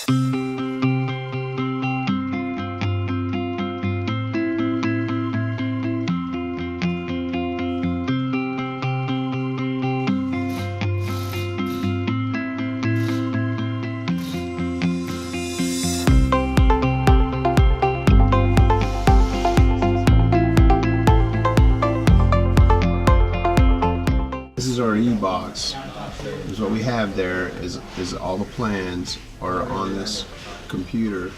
This is our e-box. Is what we have there is all the plans are on this computer,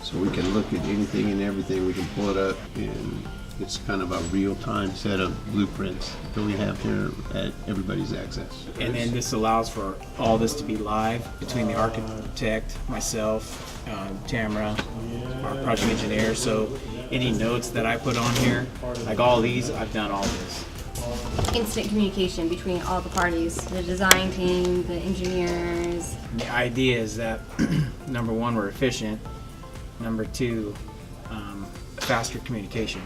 so we can look at anything and everything. We can pull it up, and it's kind of a real-time set of blueprints that we have here at everybody's access. And then this allows for all this to be live between the architect, myself, Tamara, our project engineer. So any notes that I put on here, like all these, I've done all this. Instant communication between all the parties, the design team, the engineers. And the idea is that, number one, we're efficient. Number two, faster communication.